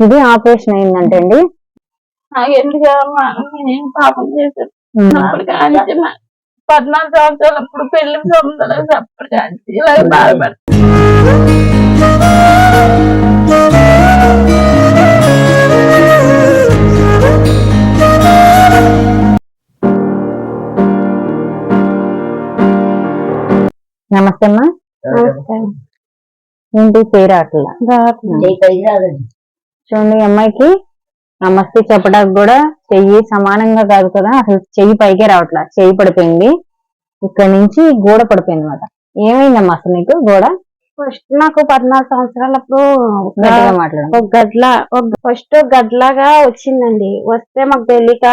ఇది ఆపరేషన్ అయిందంటే అండి. ఎందుకు నేనేం పాపం చేశాను. అప్పుడు కానీ 14 సంవత్సరాలు అప్పుడు పెళ్లి సంబంధాలు అప్పుడు కానీ ఇలాగ బాధపడి నమస్తే అమ్మా. ఏంటి పేరు అట్లా చూడండి, అమ్మాయికి నమస్తే చెప్పడానికి కూడా చెయ్యి సమానంగా కాదు కదా, అసలు చెయ్యి పైకే రావట్లా, చెయ్యి పడిపోయింది. ఇక్కడ నుంచి గోడ పడిపోయింది అనమాట. ఏమైందమ్మా అసలు నీకు గోడ? ఫస్ట్ నాకు 14 సంవత్సరాలప్పుడు ఫస్ట్ గడ్లాగా వచ్చిందండి. వస్తే మాకు తెలియక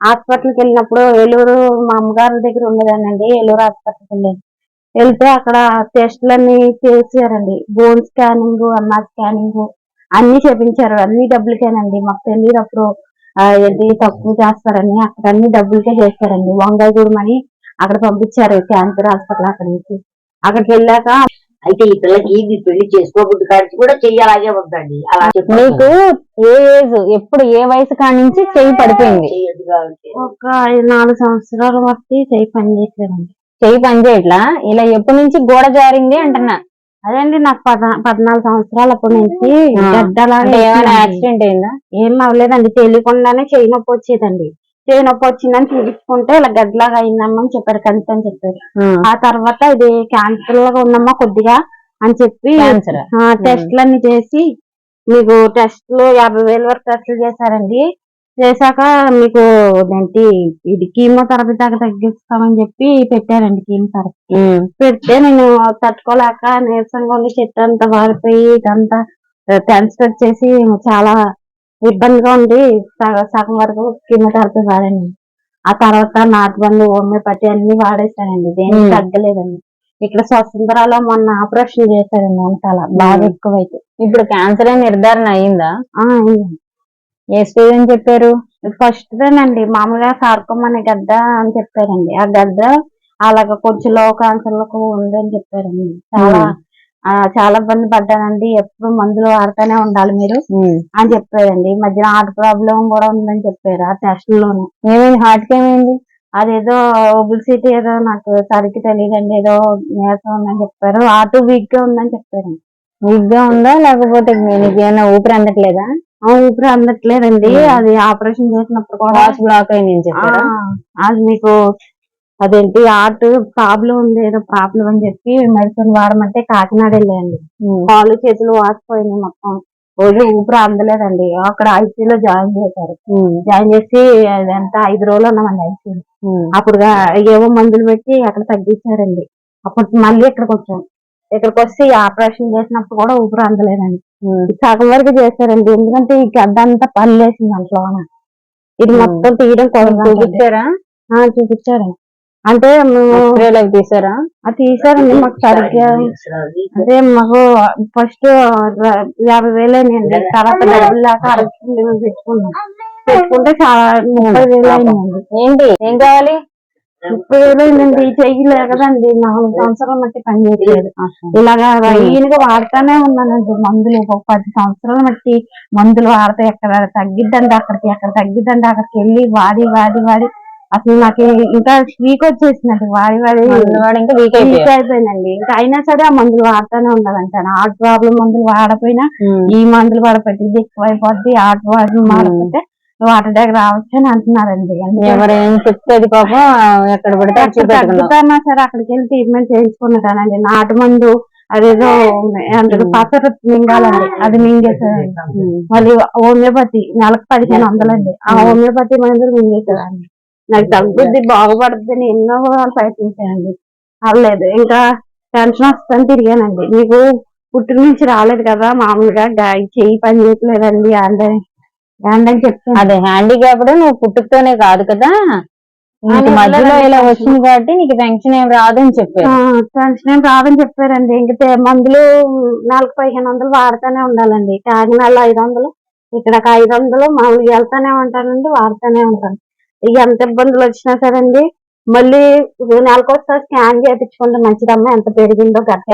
హాస్పిటల్కి వెళ్ళినప్పుడు ఏలూరు మా అమ్మగారి దగ్గర ఉండేదానండి. ఏలూరు హాస్పిటల్కి వెళ్తే అక్కడ టెస్టులన్నీ చేశారండి. బోన్ స్కానింగ్, ఎంఆర్ స్కానింగ్ అన్ని చేపించారు. అన్ని డబ్బులకేనండి. మాకు తెలియదు అప్పుడు ఏంటి తక్కువ చేస్తారని. అక్కడ అన్ని డబ్బులకే చేస్తారండి. వంగాయగూడెం అని అక్కడ పంపించారు క్యాన్సర్ హాస్పిటల్. అక్కడ నుంచి అక్కడికి వెళ్ళాక అయితే ఈ పిల్లకి పెళ్లి చేసుకోబుద్ది కాడికి కూడా చెయ్యి అలాగే వద్దండి. అలా నీకు ఏ ఏజ్ ఎప్పుడు ఏ వయసు కాడి నుంచి చెయ్యి పడిపోయింది? ఒక 4 సంవత్సరాల వరకు చెయ్యి పని చేయట్లేదండి. చెయ్యి పని చేయట్లా? ఇలా ఎప్పటి నుంచి గోడ జారింది అంటున్నా. అదండి నాకు 14 సంవత్సరాలప్పటి నుంచి గడ్డలాగా. ఏమైనా యాక్సిడెంట్ అయిందా? ఏం అవ్వలేదండి. తెలియకుండానే చెయ్యి నొప్పి వచ్చేదండి. చెయ్యి నొప్పి వచ్చిందని చూపించుకుంటే ఇలా గడ్డలాగా అయిందమ్మా అని చెప్పారు. కంత అని చెప్పారు. ఆ తర్వాత ఇది క్యాన్సర్ లాగా ఉందమ్మా కొద్దిగా అని చెప్పి టెస్ట్లన్నీ చేసి మీకు టెస్ట్లు 50,000 వరకు టెస్టులు చేశారండి. చేశాక మీకు ఏంటి ఇది కీమోథెరపీ దాకా తగ్గిస్తామని చెప్పి పెట్టారండి. కీమోథెరపీ పెడితే నేను తట్టుకోలేక నీరసంగా ఉండి చెట్టు అంతా వాడిపోయి ఇదంతా టెన్షన్ వచ్చేసి చాలా ఇబ్బందిగా ఉండి సగం వరకు కీమోథెరపీ వాడండి. ఆ తర్వాత నాటుబందు, హోమియోపతి అన్ని వాడేశానండి. దేనికి తగ్గలేదండి. ఇక్కడ స్వతంత్రాలో మొన్న ఆపరేషన్ చేశారండి. చాలా బాగా ఎక్కువైతే. ఇప్పుడు క్యాన్సర్ అని నిర్ధారణ అయిందా? అయిందండి. ఏ స్టేజ్ అని చెప్పారు? ఫస్ట్ దేనండి. మామూలుగా సార్కోమా అనే గడ్డ అని చెప్పారండి. ఆ గడ్డ అలాగ కొంచెం లో క్యాన్సర్ లకు ఉందని చెప్పారండి. చాలా ఇబ్బంది పడ్డానండి. ఎప్పుడు మందులు వాడుతూనే ఉండాలి మీరు అని చెప్పారండి. మధ్యన హార్ట్ ప్రాబ్లం కూడా ఉందని చెప్పారు ఆ టెస్ట్లోనే. ఏమైంది? హార్ట్ కి ఏమైంది? అదేదో ఒబిసిటీ ఏదో నాకు సరిగ్గా తెలియదండి. ఏదో నీరసం ఉందని చెప్పారు. హార్ట్ వీక్ గా ఉందని చెప్పారండి. వీక్ గా ఉందా లేకపోతే నీకు ఏమైనా ఊపిరి అందట్లేదా? ఊపిరి అందట్లేదండి. అది ఆపరేషన్ చేసినప్పుడు కూడా బ్లాక్ అయింది. అది మీకు అదేంటి హార్ట్ ప్రాబ్లం ఉంది, ఏదో ప్రాబ్లం అని చెప్పి మెడిసిన్ వాడమంటే కాకినాడ వెళ్ళండి. కాళ్ళు చేతులు వాసిపోయినాయి మొత్తం. రోజు ఊపిరి అందలేదండి. అక్కడ ఐసీయూలో జాయిన్ చేశారు. జాయిన్ చేసి అదంతా 5 రోజులు ఉన్నామండి ఐసీయూలో. అప్పుడు ఏవో మందులు పెట్టి అక్కడ తగ్గించారండి. అప్పుడు మళ్ళీ ఇక్కడికి వచ్చాం. ఇక్కడికి వచ్చి ఆపరేషన్ చేసినప్పుడు కూడా ఊపిరి అందలేదండి. సగం వరకు చేశారండి. ఎందుకంటే ఈ గడ్డ అంతా పనిలేసింది అంట్లో. ఇది మొత్తం తీయడం చూపించారా? చూపించారండి. అంటే తీసారా? తీసారండి. మాకు సరిగ్గా అంటే మాకు ఫస్ట్ 50,000 అండి. తర్వాత డబ్బులు దాకా పెట్టుకుంటే చాలా 30,000 అయిందండి. ఏంటి ఏం కావాలి? 30,000 అయిందండి. చెయ్యలే కదండి. 4 సంవత్సరాల మట్టి పని చేయట్లేదు. ఇలాగా ఈయనగా వాడుతానే ఉన్నానండి మందులు. 10 సంవత్సరాల మట్టి మందులు వాడితే ఎక్కడ తగ్గిద్దండి అక్కడికి, ఎక్కడ తగ్గిద్దండి అక్కడికి వెళ్ళి వాడి వాడి వాడి అసలు నాకు ఇంకా వీక్ వచ్చేసిందండి. వాడి వాడి ఇంకా వీక్ అయిపోయిందండి. ఇంకా అయినా సరే ఆ మందులు వాడుతూనే ఉండాలంటాను. హార్ట్ ప్రాబ్లం మందులు వాడపోయినా ఈ మందులు వాడపెట్టి ఇది ఎక్కువైపోద్ది. హార్ట్ ప్రాబ్లం వాడకపోతే హార్ట్ అటాక్ రావచ్చు అని అంటున్నారండి. ఎవరేం చెప్తుంది పాపం, ఎక్కడ పడితే తగ్గుతానా సరే అక్కడికి వెళ్ళి ట్రీట్మెంట్ చేయించుకున్నానండి. నాటు మందు అదేదో పసరు మింగాలండి, అది మింగేసారండి. మళ్ళీ హోమియోపతి నెలకు 1,500 అండి. ఆ హోమియోపతి మందులు మింగేసారండి. నాకు తగ్గుద్ది, బాగుపడుద్దని ఎన్నో ప్రయత్నించానండి. అవ్వలేదు. ఇంకా టెన్షన్ వస్తుందని తిరిగానండి. మీకు పుట్టిన నుంచి రాలేదు కదా, మామూలుగా చెయ్యి పని చేయట్లేదండి అని చెప్తాను. అదే హ్యాండిక్యాప్ నువ్వు పుట్టుకతోనే కాదు కదా, మధ్యలో ఇలా వచ్చింది కాబట్టి నీకు పెన్షన్ ఏం రాదని చెప్పారు. పెన్షన్ ఏం రాదని చెప్పారండి. ఇంకా మందులు 4,000-1,500 వాడుతూనే ఉండాలండి. కాకినాడలో 500, ఇక్కడ 500 మామూలుగా వెళ్తానే ఉంటానండి, వాడుతూనే ఉంటాను. ఇక ఎంత ఇబ్బందులు వచ్చినా సరే అండి మళ్ళీ నెలకొకసారి స్కాన్ చేయించుకుంటే మంచిదమ్మా, ఎంత పెరిగిందో గట్ట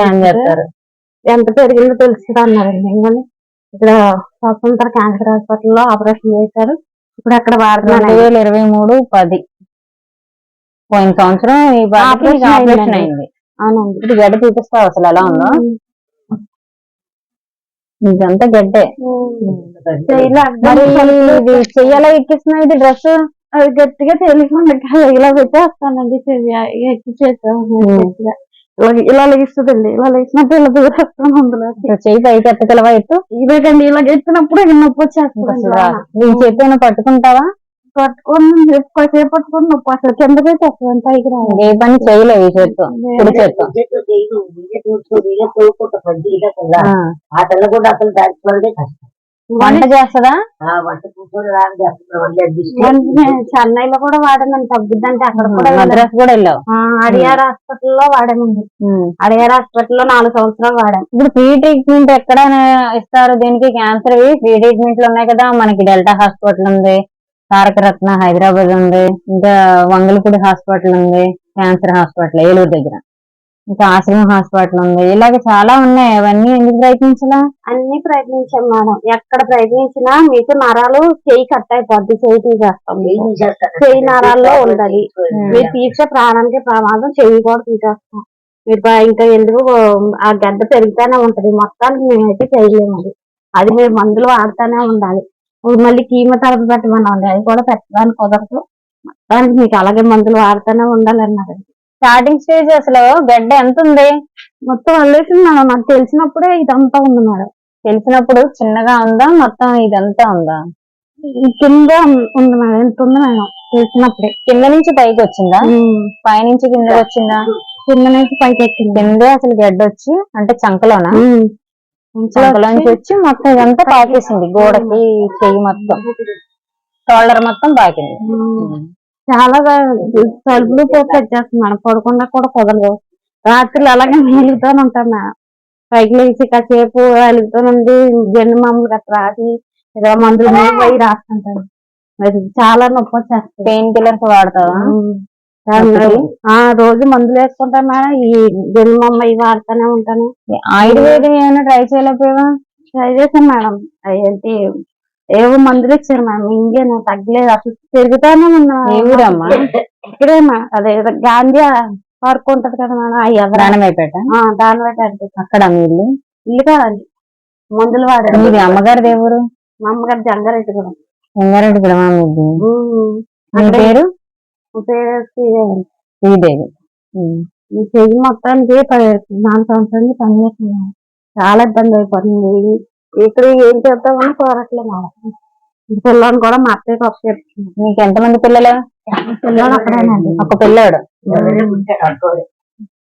ఎంత పెరిగిందో తెలుస్తుంది అన్నారండి. ఇక్కడ స్వతంత్ర క్యాన్సర్ హాస్పిటల్లో ఆపరేషన్ చేశారు. ఇప్పుడు అక్కడ వాడుతున్నాను. 2023-10 పోయిన సంవత్సరం ఈ బాబుకి ఆపరేషన్ అయింది. అవునండి. ఇప్పుడు గడ్డ చూపిస్తావు అసలు ఎలా ఉందో. ఇదంతా గడ్డే. మరి ఇది చెయ్యాలా ఎక్కిస్తున్నా ఇది డ్రెస్ అది గట్టిగా తెలియకుండా ఇలా పెట్టేస్తానండి. ఎక్కి చేస్తాను. ఇలా లెగిస్తుందండి. ఇలా లేచినప్పుడు ఇలా దూరేస్తాను. అందులో చెయ్యి పైకి ఎత్తగలవా ఎత్తు. ఇదేకండి ఇలా ఎత్తినప్పుడు నొప్పి వచ్చేస్తుంది. నీ చేతి పట్టుకుంటావా? పట్టుకొని సేపు పట్టుకొని నొప్పి అసలు కిందకే వస్తుంది. పైకి రాదు. ఏ పని చేయలేవు ఈ చేత్తో. కుడి చేత్తో ఆ తెల్ల కూడా అసలు దాచుకోవడమే కష్టం. వంట చేస్తుందా? వంట కూర్చొని రాదు. చెన్నైలో కూడా వాడానండి. తగ్గుద్దంటే అక్కడ కూడా మద్రాసు కూడా వెళ్ళావు. అడియార్ హాస్పిటల్లో వాడానండి. అడియార్ హాస్పిటల్లో 4 సంవత్సరాలు వాడాను. ఇప్పుడు ఫ్రీ ట్రీట్మెంట్ ఎక్కడ ఇస్తారు దీనికి? క్యాన్సర్ ఫ్రీ ట్రీట్మెంట్లు ఉన్నాయి కదా. మనకి డెల్టా హాస్పిటల్ ఉంది, తారకరత్న హైదరాబాద్ ఉంది, ఇంకా వంగలపూడి హాస్పిటల్ ఉంది, క్యాన్సర్ హాస్పిటల్ ఏలూరు దగ్గర, ఇంకా ఆశ్రమం హాస్పిటల్ ఉంది. ఇలాగ చాలా ఉన్నాయి. అవన్నీ ఎందుకు ప్రయత్నించలా? అన్ని ప్రయత్నించాం మేడం. ఎక్కడ ప్రయత్నించినా మీకు నరాలు చేయి కట్ అయిపోద్ది. చేయి తీసేస్తాం. చేయి నరాల్లో ఉంటది. మీరు తీసే ప్రాణానికి ప్రమాదం. చేయి కూడా తీసేస్తాం. మీరు ఇంకా ఎందుకు ఆ గడ్డ పెరుగుతానే ఉంటది. మొత్తానికి మేమైతే చేయలేము. అది మీరు మందులు వాడుతూనే ఉండాలి. మళ్ళీ కీమోథెరపీ పెట్టమన్నాండి. అది కూడా పెట్టడానికి కుదరదు. మొత్తానికి మీకు అలాగే మందులు వాడుతూనే ఉండాలి అన్నారు. స్టార్టింగ్ స్టేజ్ అసలు గడ్డ ఎంత ఉంది? మొత్తం వదిలేసింది మేడం. నాకు తెలిసినప్పుడే ఇదంతా ఉంది మేడం. తెలిసినప్పుడు చిన్నగా ఉందా? మొత్తం ఇదంతా ఉందా? కింద ఉంది మేడం. ఎంత ఉంది మేడం తెలిసినప్పుడే. కింద నుంచి పైకి వచ్చిందా? పైనుంచి కింద వచ్చిందా? కింద నుంచి పైకి ఎక్కింది. కిందే అసలు గడ్డ వచ్చి అంటే చంకలోనా? చంకలోంచి వచ్చి మొత్తం ఇదంతా పాకేసింది. గోడకి చెయ్యి మొత్తం షోల్డర్ మొత్తం పాకింది. చాలా తలుపులు వచ్చేస్తుంది మేడం. పడకుండా కూడా కుదరదు. రాత్రులు అలాగే వెలుగుతూనే ఉంటాను మేడం. పైకి లేచి కాసేపు వెలుగుతూనుండి జెండు మామూలు గట్రా రాసి ఇలా మందులు పోయి రాస్తుంటాను. అది చాలా నొప్పి వచ్చేస్తుంది. పెయిన్ కిల్లర్స్ వాడతావా? రోజు మందులు వేసుకుంటాను మేడం. ఈ జెండు మామ ఇవి వాడుతూనే ఉంటాను. ఆయుర్వేదం ఏమైనా ట్రై చేయలేకపోయావా? ట్రై చేశాను మేడం. ఏంటి ఏవో మందులు ఇచ్చారు మేడం. ఇంకేనా తగ్గలేదు. అసలు పెరుగుతానే ఉన్నా. ఊరమ్మా? ఇక్కడే అదే గాంధీ పార్క్ ఉంటది కదా మేడం. దానమైపేట. దానిపేట అక్కడ మీ ఇల్లు? ఇల్లు కాదండి. మందులు వాడారు. మీది అమ్మగారి దేవురు? మా అమ్మగారు జంగారెడ్డి కూడా. జంగారెడ్డి కూడా మీ పేరు? శ్రీదేవి. ఈ చెయ్యి మొత్తానికి 4 సంవత్సరాలు పనిచేస్తున్నాను. చాలా ఇబ్బంది అయిపోతుంది. ఇక్కడ ఏం చేద్దామని కోరట్లేదు మేడం. పిల్లలు కూడా మా అత్తయ్య పప్పు చెప్తుంది. మీకు ఎంతమంది పిల్లలు? పిల్లలు అక్కడేనండి. ఒక పిల్లాడు.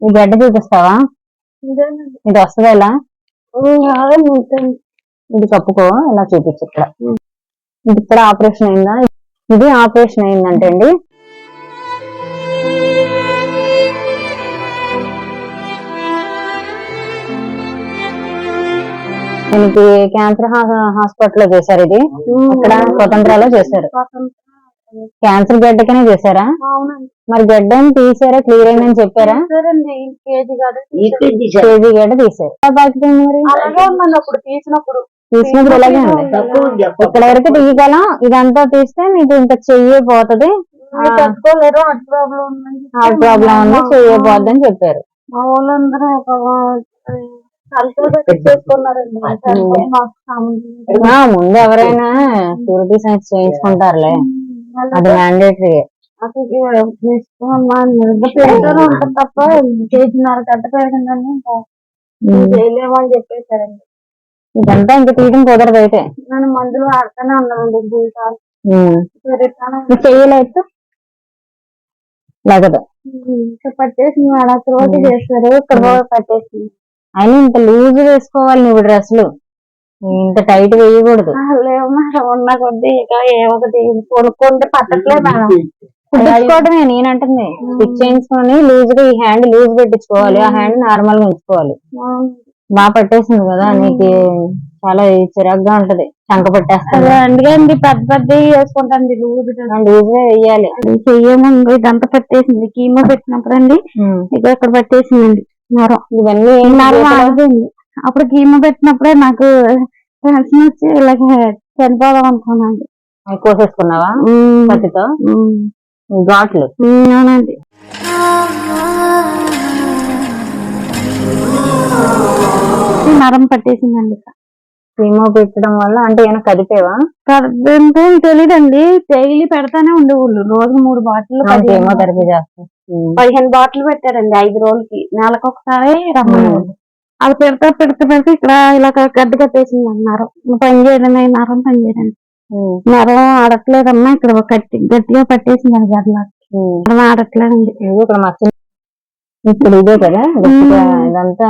ఈ గడ్డ చూపిస్తావా? ఇది వస్తుందా ఇలా? ఇది కప్పుకో. ఇలా చూపించు. ఇక్కడ ఇది ఇక్కడ ఆపరేషన్ అయిందా? ఇది ఆపరేషన్ అయిందంటే అండి. దీనికి క్యాన్సర్ హాస్పిటల్ లో చేశారు. ఇది ఇక్కడ స్వతంత్రాలో చేశారు. క్యాన్సర్ గడ్డకనే చేశారా? మరి గడ్డ తీసారా? క్లియర్ అయిందని చెప్పారా? కేజీ గడ్డ తీసారు. మరి తీసినప్పుడు ఇలాగే ఉంది. ఇక్కడ వరకు తీయగలం. ఇదంతా తీస్తే నీకు ఇంకా చెయ్యే పోతుంది. హార్ట్ ప్రాబ్లం ఉంది, చెయ్యే పోద్ది అని చెప్పారు. మా వాళ్ళందరూ ముందు ఎవరైనా ప్యూరిటీ సైన్స్ చేయించుకుంటారులే. అది మ్యాండేటరీ. తప్ప చేసినారు గడ్డ పెరిగిందని చేయలేమని చెప్పేశారండి. ఇదంతా ఇంకా తీయడం కుదరదు. అయితే నేను మందులు వాడుతూనే ఉన్నానండి. జీవితాలు చెయ్యలేదు లేకదు పట్టేసింది మేడం. రోజు చేస్తారు. ఇక్కడ పట్టేసింది. అయినా ఇంత లూజ్ వేసుకోవాలి నువ్వు డ్రెస్సులు. ఇంత టైట్ వేయకూడదు. లేవు మేడం. ఉన్న కొద్ది ఇక ఏ ఒకటి కొనుక్కుంటే పట్టట్లేదు మేడం. కుట్టించుకోవడమే నేనంటుంది. స్టిచ్ చేయించుకొని లూజ్ గా ఈ హ్యాండ్ లూజ్ పెట్టించుకోవాలి. ఆ హ్యాండ్ నార్మల్ గా ఉంచుకోవాలి. బాగా పట్టేసింది కదా నీకు. చాలా చిరాగ్గా ఉంటది. చంక పట్టేస్తుంది. అందుకే పెద్ద వేసుకుంటాండి. లూజ్ లూజ్ గా వేయాలి. చెయ్యముందు ఇదంతా పట్టేసింది. కీమో పెట్టినప్పుడు అండి ఇక ఇక్కడ పట్టేసిందండి నరం. ఇవన్నీ నరం ఆగిపోయింది. అప్పుడు కీమో పెట్టినప్పుడే నాకు టెన్షన్ వచ్చి ఇలాగ చనిపోదాం అనుకున్నాండి. అవి కోసేసుకున్నావా కత్తితో? ఘాట్లు. అవునండి. నరం పట్టేసిందండి. కీమో పెట్టడం వల్ల అంటే ఏమైనా కదిపేవా? కదంటే తెలీదండి, డైలీ పెడతానే ఉండేవాళ్ళు. రోజు 3 బాటిల్ కీమోథెరపీ చేస్తారు. 15 బాటిల్ పెట్టారండి 5 రోజులకి. నెలకు ఒకసారి రమ్మన్నారు. అది పెడితే ఇక్కడ ఇలా గడ్డ కట్టేసింది అన్నారు. పని చేయడం నరం పని చేయడం నరం ఆడట్లేదమ్మా, ఇక్కడ గట్టిగా పట్టేసింది గడ్డలా. నరం ఆడట్లేదండి. ఇక్కడ మచ్చ ఇప్పుడు ఇదే కదా ఇదంతా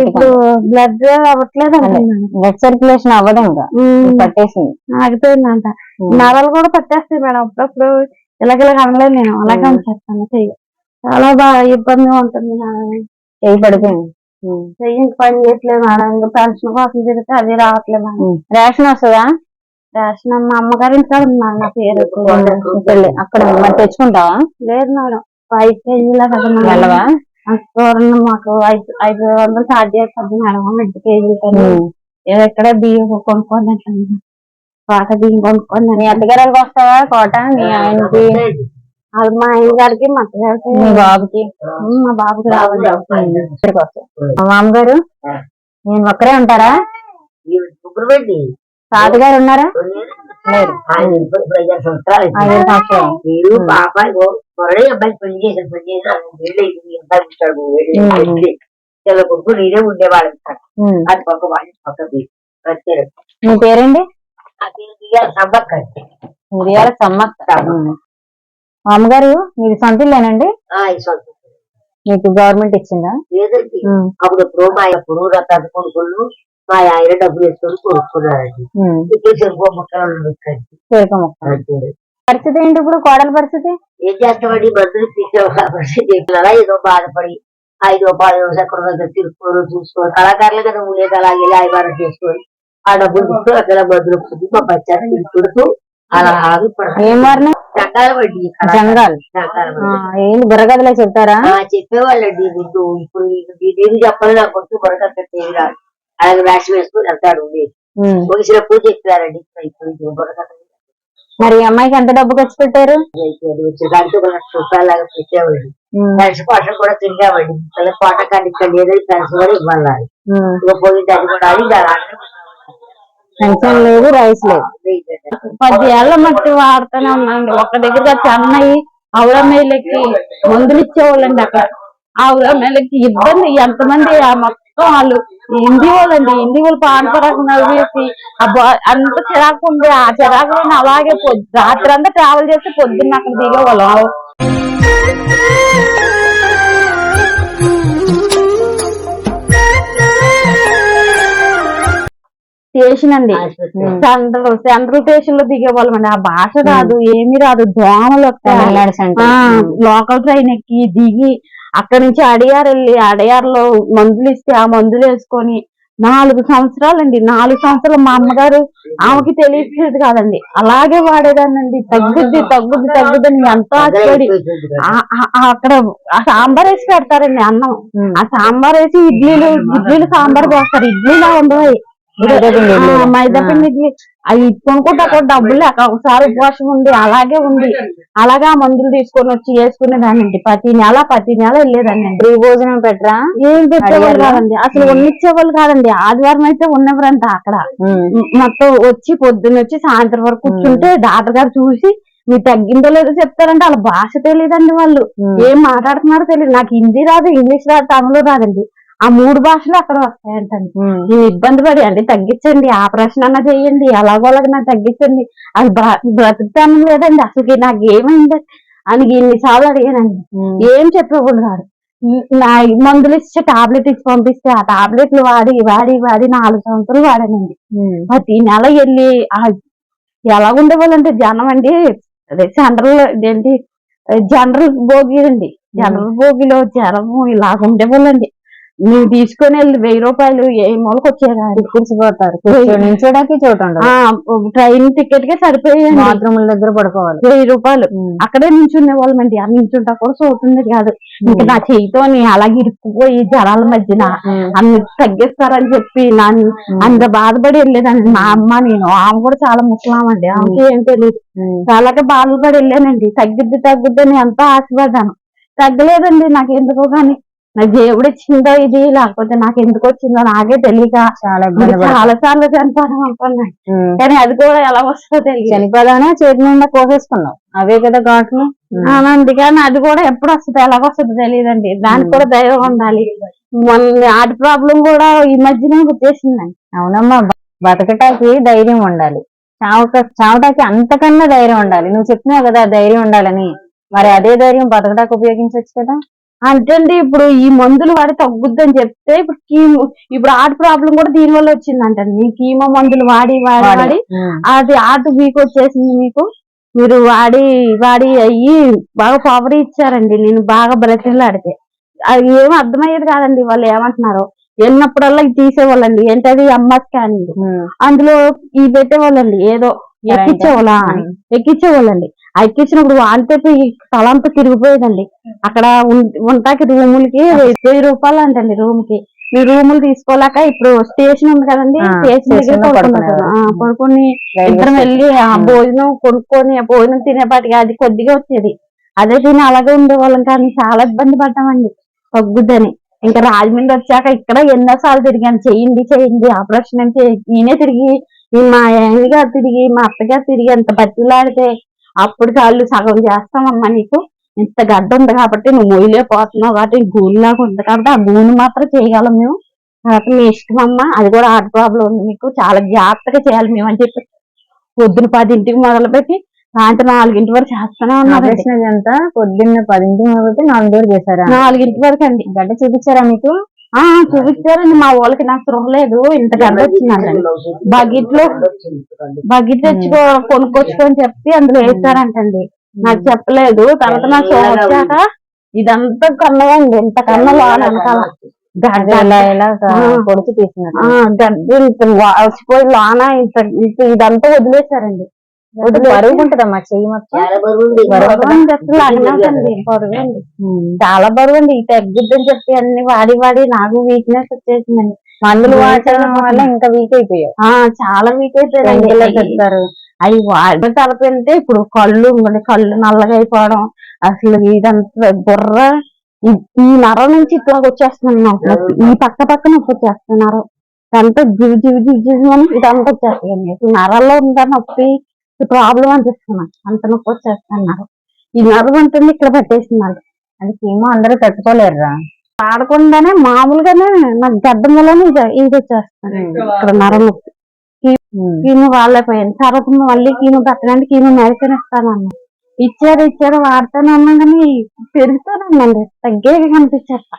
ఇప్పుడు బ్లడ్ అవ్వట్లేదు, బ్లడ్ సర్క్యులేషన్ అవ్వదు, ఇంకా పట్టేసింది, ఆగిపోయిందంట. నరాలు కూడా పట్టేస్తాయి మేడం. అప్పుడప్పుడు ఇలాగ అనలేదు నేను, అలాగే చేస్తాను. చెయ్యి చాలా బాగా ఇబ్బందిగా ఉంటుంది. చెయ్యి పడిపోయింది, చెయ్యి ఇంక పని చేయట్లేదు మేడం. ఇంకా పెన్షన్ కోసం తిరిగితే అది రావట్లేదు మేడం. రేషన్ వస్తుందా? రేషన్ మా అమ్మగారి ఇంటికాడ ఉంది మేడం. నా పేరు అక్కడ మరి తెచ్చుకుంటావా? లేదు మేడం, 5 కేజీల కదా వెళ్ళవా? మాకు 500 ఛార్జ్ చేస్తుంది మేడం. 2 కేజీలు ఎక్కడ బియ్యం కొనుక్కోండి, కోట బియ్యం కొనుక్కోండి. నీ అత్తగారికి వస్తావా కోట? నీ ఆయనకి? అది మా ఆయన గారికి, మా అత్తగారికి, మీ బాబుకి. మా బాబుకి రావాలి. మా మామగారు నేను ఒక్కరే ఉంటారా? తాతగారు ఉన్నారా? లేదు. 5 సంవత్సరాలు. 5 సంవత్సరాలు. మీరు పాప అబ్బాయి పెళ్లి చేశారు. పెళ్లి చేసి 5 ఏళ్ళు చాలా కొడుకు నేనే ఉండేవాళ్ళు. అది పక్క వాళ్ళు పక్కకి వచ్చారు. మీ పేరేంటి? సమ్మక్క. మిరియాల సమ్మక్క. మా అమ్మగారు మీరు సొంత ఇల్లేనండి? మీకు గవర్నమెంట్ ఇచ్చిందా? లేదండి, అప్పుడు ఎప్పుడు రకాల కొడుకులు మా ఆయన డబ్బులు వేసుకొని కొనుక్కున్నారండి. ఇప్పుడు చెరుకు మొక్కలు చెరుకు మొక్క పరిస్థితి ఏంటి ఇప్పుడు? కోడల పరిస్థితి ఏం చేస్తామండి? మందులు తీసేవాళ్ళ ఏదో బాధపడి 5 10 ఎక్కడ దగ్గర తిరుక్కోరు చూసుకోరు. కళాకారులు కదా ఉండేది, అలాగే లాయబారం చేసుకొని ఆ డబ్బులు తీసుకొని అక్కడ మందులు మా బచ్చారు తిరుగుతూ అలా ఏం వారిని జంగాల వడ్డీ ఏంటి బుర్రగదిలో చెప్తారా? చెప్పేవాళ్ళండి ముందు. ఇప్పుడు నేను చెప్పాలి, నా కొడుకు బుర్రగద ఏమి రాదు, అలాగే వేషం వేసుకుని వెళ్తాడు. ముగిసినప్పుడు చెప్పారండి. బుర్రగద మరి అమ్మాయికి ఎంత డబ్బు ఖర్చు పెట్టారు? దానికి 1 లక్ష రూపాయలు లాగా పెట్టేవాడి. ఫ్రెండ్స్ కోసం కూడా తిరిగామండి. కోట కానీ ఇక్కడ లేదని ఫ్రెండ్స్ కూడా ఇవ్వాలి. పోయింది అది కూడా. పెన్షన్ లేదు, రైస్ లేదు. 10 ఏళ్ల మట్టి వాడుతూనే ఉన్నాండి. ఒక దగ్గర చెన్నై ఆవులమ్మలకి మందులు ఇచ్చేవాళ్ళండి. అక్కడ ఆవులమ్మలకి ఇబ్బంది. ఎంతమంది ఆ మొత్తం వాళ్ళు హిందీ వాళ్ళండి. హిందీ వాళ్ళు పానపరాకు నవ్వేసి అంత చిరాకు ఉంది. ఆ చిరాకులో అలాగే రాత్రి అంతా ట్రావెల్ చేసి పొద్దున్న అక్కడ దిగేవాళ్ళం. స్టేషన్ అండి, సెంట్రల్ స్టేషన్ లో దిగేవాళ్ళం అండి. ఆ భాష రాదు, ఏమి రాదు. దోమలు లోకల్ ట్రైన్ ఎక్కి దిగి అక్కడి నుంచి అడియారు వెళ్ళి అడియారులో మందులు ఇస్తే ఆ మందులు వేసుకొని 4 సంవత్సరాలండి. 4 సంవత్సరాలు మా అమ్మగారు ఆమెకి తెలియదు కాదండి, అలాగే వాడేదాన్నండి. తగ్గుద్దని ఎంతో ఆశపడి అక్కడ సాంబార్ వేసి పెడతారండి అన్నం. ఆ సాంబార్ వేసి ఇడ్లీలు సాంబార్ పోస్తారు. ఇడ్లీలా ఉండవు, మైదాపిండి ఇడ్లీ. అవి కొనుక్కుంటే అక్కడ డబ్బులు లేక ఒకసారి ఉపవాసం ఉంది, అలాగే ఆ మందులు తీసుకొని వచ్చి వేసుకునేదానండి. ప్రతి నెల వెళ్ళేదాన్ని. ఫ్రీ భోజనం పెట్టరా? ఏం పెట్టేవాళ్ళు కాదండి, అసలు ఉన్నిచ్చేవాళ్ళు కాదండి. ఆదివారం అయితే ఉన్నవరంట అక్కడ. మొత్తం వచ్చి పొద్దున్న వచ్చి సాయంత్రం వరకు కూర్చుంటే డాక్టర్ గారు చూసి మీరు తగ్గిందో లేదో చెప్తారంటే వాళ్ళ భాష తెలియదండి. వాళ్ళు ఏం మాట్లాడుతున్నారో తెలియదు. నాకు హిందీ రాదు, ఇంగ్లీష్ రాదు, తమిళ రాదండి. ఆ 3 భాషలు అక్కడ వస్తాయంటండి. నేను ఇబ్బంది పడి అండి తగ్గించండి, ఆపరేషన్ అన్నా చెయ్యండి, అలాగోలాగా నాకు తగ్గించండి, అది బ్రతుకుతాను లేదండి. అసలు నాకు ఏమైంది అని ఎన్నిసార్లు అడిగానండి. ఏం చెప్పేవాళ్ళు కాదు. నా మందులు ఇచ్చే టాబ్లెట్ ఇచ్చి పంపిస్తే ఆ టాబ్లెట్లు వాడి 4 సంవత్సరాలు వాడానండి. ప్రతి నెల వెళ్ళి ఎలా ఉండేవాళ్ళంటే జనం అండి. అదే జనరల్ భోగి అండి. జనరల్ భోగిలో జనము ఇలాగ ఉండేవాళ్ళండి. నువ్వు తీసుకొని వెళ్ళి 1000 రూపాయలు ఏ మూలకి వచ్చేదాన్ని కూర్చిపోతారు, నిల్చోడానికి చోటు ఉండదు. ట్రైన్ టికెట్ కే సరిపోయాయి. బాత్రూముల దగ్గర పడుకోవాలి. 1000 రూపాయలు అక్కడే నిల్చునే వాళ్ళమండి. ఆ నిల్చుంటా కూడా చోటుంది కాదు. ఇంకా నా చేయితోని అలాగే ఇరుక్కుపోయి జనాల మధ్యన అన్ని తగ్గిస్తారని చెప్పి నన్ను అంత బాధపడి వెళ్ళేదాన్ని. మా అమ్మ నేను, ఆమె కూడా చాలా ముసలామండి, ఆమెకి ఏం తెలియదు. చాలాగా బాధపడి వెళ్ళానండి. తగ్గుద్ది అని ఎంతో ఆశపడ్డాను. తగ్గలేదండి. నాకు ఎందుకో గాని నాకు దేవుడు ఇచ్చిందో ఇది, లేకపోతే నాకు ఎందుకు వచ్చిందో నాకే తెలియక చాలా సార్లు చనిపోదాం అనుకున్నాను. కానీ అది కూడా ఎలా వస్తుందో తెలియదు. చనిపోదానే చేతి నిండా కోసేసుకున్నావు, అవే కదా ఘాట్లు. అవునండి, కానీ అది కూడా ఎప్పుడు వస్తుంది ఎలాగొస్తుందో తెలియదండి. దానికి కూడా దైవం ఉండాలి. హార్ట్ ప్రాబ్లం కూడా ఈ మధ్యనే వచ్చేసిందండి. అవునమ్మా, బతకటానికి ధైర్యం ఉండాలి, చావటానికి అంతకన్నా ధైర్యం ఉండాలి. నువ్వు చెప్పినావు కదా ధైర్యం ఉండాలని, మరి అదే ధైర్యం బతకటానికి ఉపయోగించవచ్చు కదా. అంటే అండి, ఇప్పుడు ఈ మందులు వాడి తగ్గుద్దని చెప్తే ఇప్పుడు హార్ట్ ప్రాబ్లం కూడా దీని వల్ల వచ్చిందంటండి. కీమో మందులు వాడి అది హార్ట్ వీక్ వచ్చేసింది మీకు. మీరు వాడి అయ్యి బాగా పవర్ ఇచ్చారండి. నేను బాగా బ్రతిలాడితే అది ఏమో అర్థమయ్యేది కాదండి. వాళ్ళు ఏమంటున్నారు వెళ్ళినప్పుడల్లా ఇది తీసేవాళ్ళండి. ఏంటది అమ్మ స్కానింగ్, అందులో ఇవి పెట్టేవాళ్ళండి, ఏదో ఎక్కించేవాళ్ళండి. ఎక్కించినప్పుడు వాళ్ళతో తలంతా తిరిగిపోయేదండి. అక్కడ ఉంటాకి రూములకి 1000 రూపాయలు అంటండి రూమ్ కి. మీ రూములు తీసుకోలేక ఇప్పుడు స్టేషన్ ఉంది కదండి, స్టేషన్ దగ్గర పడుకొని ఇద్దరం వెళ్ళి ఆ భోజనం కొనుక్కొని ఆ భోజనం తినేపాటికి అది కొద్దిగా వచ్చేది. అదే తిని అలాగే ఉండేవాళ్ళం. కానీ చాలా ఇబ్బంది పడ్డామండి తగ్గుద్దని. ఇంకా రాజమండ్రి వచ్చాక ఇక్కడ ఎన్నోసార్లు తిరిగాను, చేయండి ఆపరేషన్ అంటే. నేనే తిరిగి మా ఆయన గారు తిరిగి మా అత్తగారు తిరిగి ఎంత బతిలాడితే అప్పుడు కాళ్ళు సగం చేస్తామమ్మా, నీకు ఇంత గడ్డ ఉంది కాబట్టి నువ్వు మొయ్యలేకపోతున్నావు కాబట్టి గూనులాగా ఉంది కాబట్టి ఆ గూను మాత్రం చేయగలం మేము, కాబట్టి మీ ఇష్టం అమ్మా, అది కూడా హార్ట్ ప్రాబ్లం ఉంది మీకు, చాలా జాగ్రత్తగా చేయాలి మేము అని చెప్పి పొద్దున 10ంటికి మొదలుపెట్టి సాయంత్రం 4 వరకు చేస్తానే ఉన్నారు. పొద్దున్న 10ంటికి మొదలుపెట్టి 4 వరకు చేశారా? 4 వరకు అండి. గడ్డ చూపించారా మీకు? చూపించారండి. మా వాళ్ళకి నాకు స్పృహ లేదు, ఇంత గడ్డ వచ్చిందండి. బకెట్ తెచ్చుకో కొనుక్కొచ్చుకొని చెప్పి అందులో వేసారంటండి. నాకు చెప్పలేదు. తర్వాత నాకు వచ్చాక ఇదంతా కన్నదండి, ఇంత కన్న లోన పొడిచి తీసినట్టు వచ్చిపోయి లోన ఇదంతా వదిలేశారండి. బరువు ఉంటదమ్మా చెయ్యి మొత్తం, బరువండి, చాలా బరువు అండి. తగ్గుద్దని చెప్పి అన్ని వాడి నాకు వీక్నెస్ వచ్చేసిందండి. మందులు వాడటం వల్ల ఇంకా వీక్ అయిపోయావు. చాలా వీక్ అయిపోయాయి. చెప్తారు అవి వాడిన తర్వాత వెళ్తే ఇప్పుడు కళ్ళు నల్లగా అయిపోవడం, అసలు ఇదంతా బుర్ర ఈ నరం నుంచి ఇట్లా వచ్చేస్తున్నాను నాకు. ఈ పక్క నొప్పి వచ్చేస్తున్నారు. ఇదంతా జివ్ అని ఇదంతా వచ్చేస్తుంది. నరాల్లో ఉందా నొప్పి ప్రాబ్లం అనిపిస్తున్నాను, అంత నొప్పి వచ్చేస్తున్నారు. ఈ నరం ఉంటుంది ఇక్కడ పెట్టేస్తున్నారు. అది కీమో అందరూ తట్టుకోలేరురా. ఆడకుండానే మామూలుగానే నాకు గడ్డం వల్లనే ఇది వచ్చేస్తాను ఇక్కడ నరం నొప్పి. కీమో వాళ్ళైపోయాను. తర్వాత మళ్ళీ కీమో పెట్టడానికి కీమో మెడిసిన్ ఇస్తానన్నా, ఇచ్చారు వాడతాను అన్నా కానీ పెరుగుతానండి, తగ్గే కనిపించేస్తా.